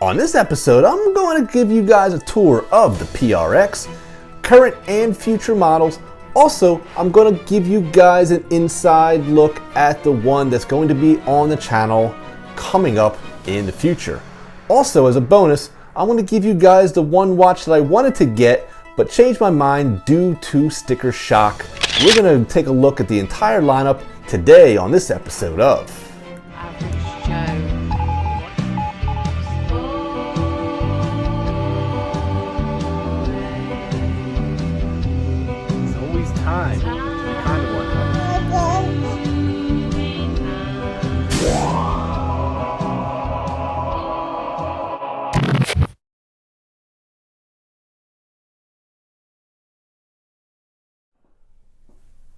On this episode, I'm going to give you guys a tour of the PRX, current and future models. Also, I'm going to give you guys an inside look at the one that's going to be on the channel coming up in the future. Also, as a bonus, I'm going to give you guys the one watch that I wanted to get but changed my mind due to sticker shock. We're going to take a look at the entire lineup today on this episode of It's always time. You kind of want that.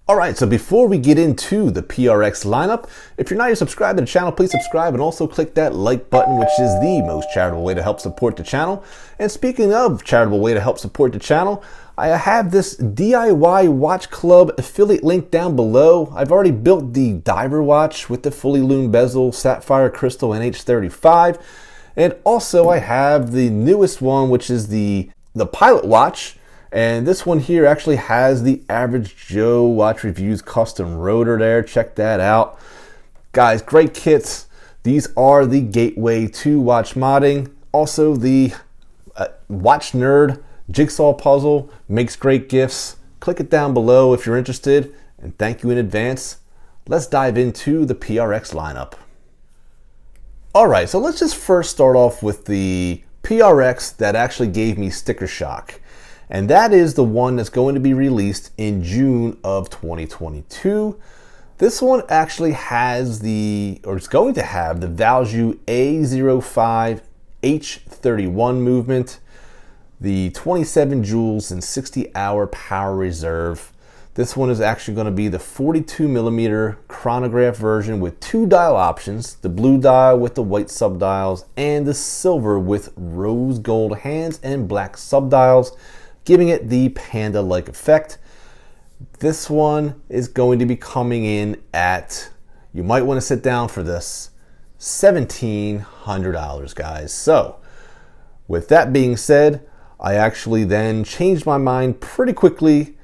Alright, so before we get into the PRX lineup, if you're not yet subscribed to the channel, please subscribe and also click that like button, which is the most charitable way to help support the channel. And speaking of charitable way to help support the channel, I have this DIY Watch Club affiliate link down below. I've already built the diver watch with the fully lumed bezel, sapphire crystal NH35. And also I have the newest one, which is the pilot watch. And this one here actually has the AvgJoeWatchReviews custom rotor there. Check that out. Guys, great kits. These are the gateway to watch modding. Also, the Watch Nerd jigsaw puzzle makes great gifts. Click it down below if you're interested. And thank you in advance. Let's dive into the PRX lineup. Alright, so let's just first start off with the PRX that actually gave me sticker shock. And that is the one that's going to be released in June of 2022. This one actually has it's going to have the AvgJoe A05 H31 movement, the 27 joules and 60-hour power reserve. This one is actually going to be the 42mm chronograph version with two dial options, the blue dial with the white subdials and the silver with rose gold hands and black subdials, giving it the panda-like effect. This one is going to be coming in at, you might want to sit down for this, $1,700, guys. So, with that being said, I actually then changed my mind pretty quickly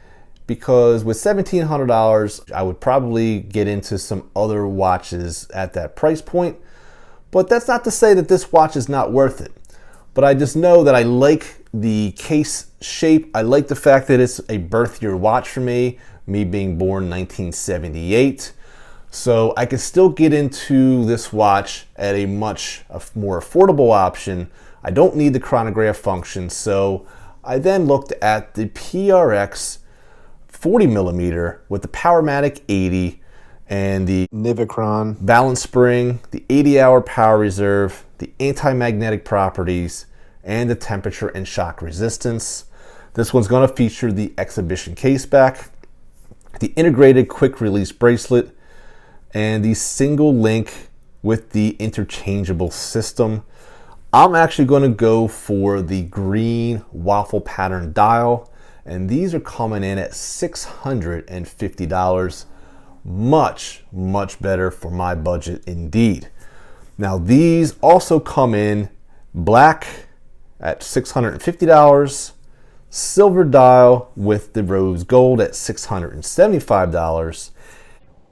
because with $1,700, I would probably get into some other watches at that price point. But that's not to say that this watch is not worth it. But I just know that I like the case shape. I like the fact that it's a birth year watch for me being born 1978. So I can still get into this watch at a much more affordable option. I don't need the chronograph function, so I then looked at the PRX 40mm with the Powermatic 80 and the Nivicron balance spring, the 80-hour power reserve, the anti-magnetic properties, and the temperature and shock resistance. This one's going to feature the exhibition case back, the integrated quick release bracelet, and the single link with the interchangeable system. I'm actually going to go for the green waffle pattern dial, and these are coming in at $650. Much better for my budget indeed. Now these also come in black at $650, silver dial with the rose gold at $675,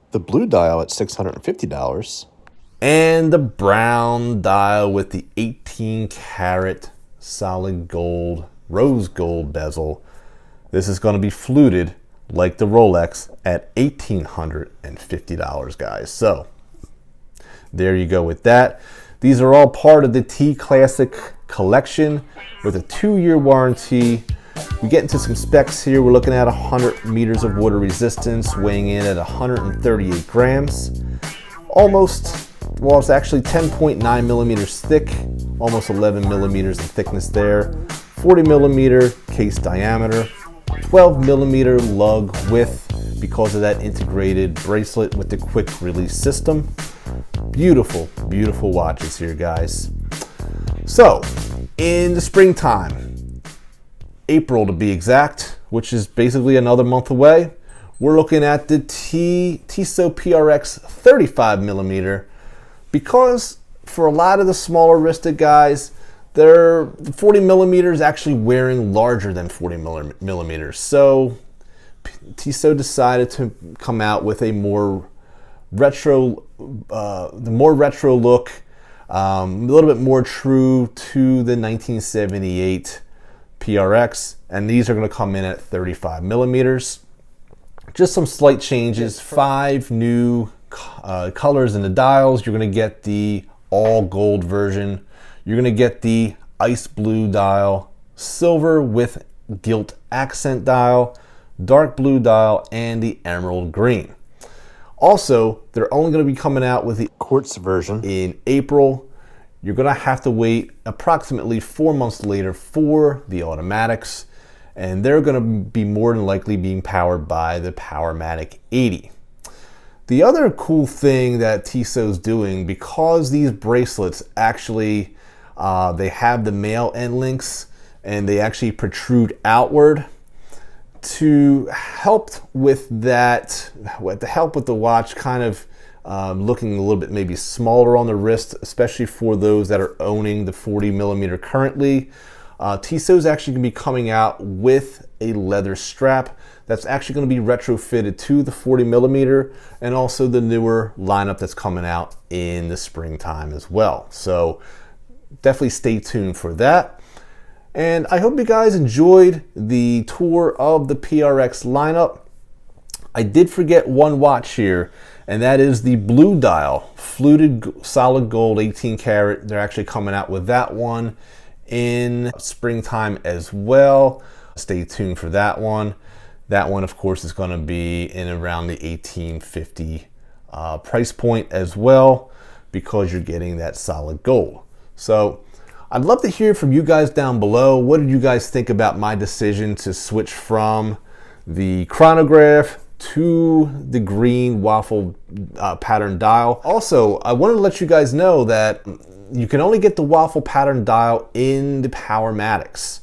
the blue dial at $650, and the brown dial with the 18 karat solid gold, rose gold bezel. This is going to be fluted like the Rolex at $1,850, guys. So there you go with that. These are all part of the T Classic collection with a 2-year warranty. We get into some specs here. We're looking at 100 meters of water resistance, weighing in at 138 grams. Almost, well, it's actually 10.9 millimeters thick, almost 11 millimeters in thickness there. 40mm case diameter, 12mm lug width because of that integrated bracelet with the quick release system. Beautiful watches here, guys. So, in the springtime, April to be exact, which is basically another month away, we're looking at the Tissot PRX 35mm because for a lot of the smaller wristed guys, The 40 millimeters actually wearing larger than 40 millimeters. So Tissot decided to come out with a more retro, look, a little bit more true to the 1978 PRX, and these are going to come in at 35 millimeters. Just some slight changes, 5 new colors in the dials. You're going to get the all gold version. You're going to get the ice blue dial, silver with gilt accent dial, dark blue dial, and the emerald green. Also, they're only going to be coming out with the quartz version in April. You're going to have to wait approximately 4 months later for the automatics, and they're going to be more than likely being powered by the Powermatic 80. The other cool thing that Tissot's doing, because these bracelets actually, they have the male end links and they actually protrude outward, to help with that, to help with the watch kind of looking a little bit maybe smaller on the wrist, especially for those that are owning the 40 millimeter currently. Tissot's actually going to be coming out with a leather strap that's actually going to be retrofitted to the 40 millimeter and also the newer lineup that's coming out in the springtime as well. So definitely stay tuned for that. And I hope you guys enjoyed the tour of the PRX lineup. I did forget one watch here, and that is the blue dial, fluted solid gold 18 karat. They're actually coming out with that one in springtime as well. Stay tuned for that one. That one, of course, is going to be in around the $1850 price point as well, because you're getting that solid gold. So I'd love to hear from you guys down below. What did you guys think about my decision to switch from the chronograph to the green waffle pattern dial? Also, I wanted to let you guys know that you can only get the waffle pattern dial in the Powermatics.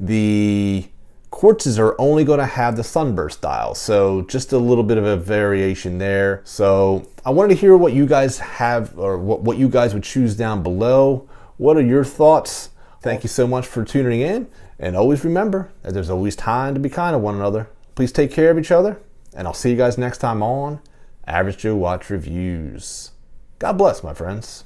The quartzes are only going to have the sunburst dial, so just a little bit of a variation there. So I wanted to hear what you guys have, or what you guys would choose down below. What are your thoughts? Thank you so much for tuning in, and always remember that there's always time to be kind to one another. Please take care of each other, and I'll see you guys next time on Average Joe Watch Reviews. God bless, my friends.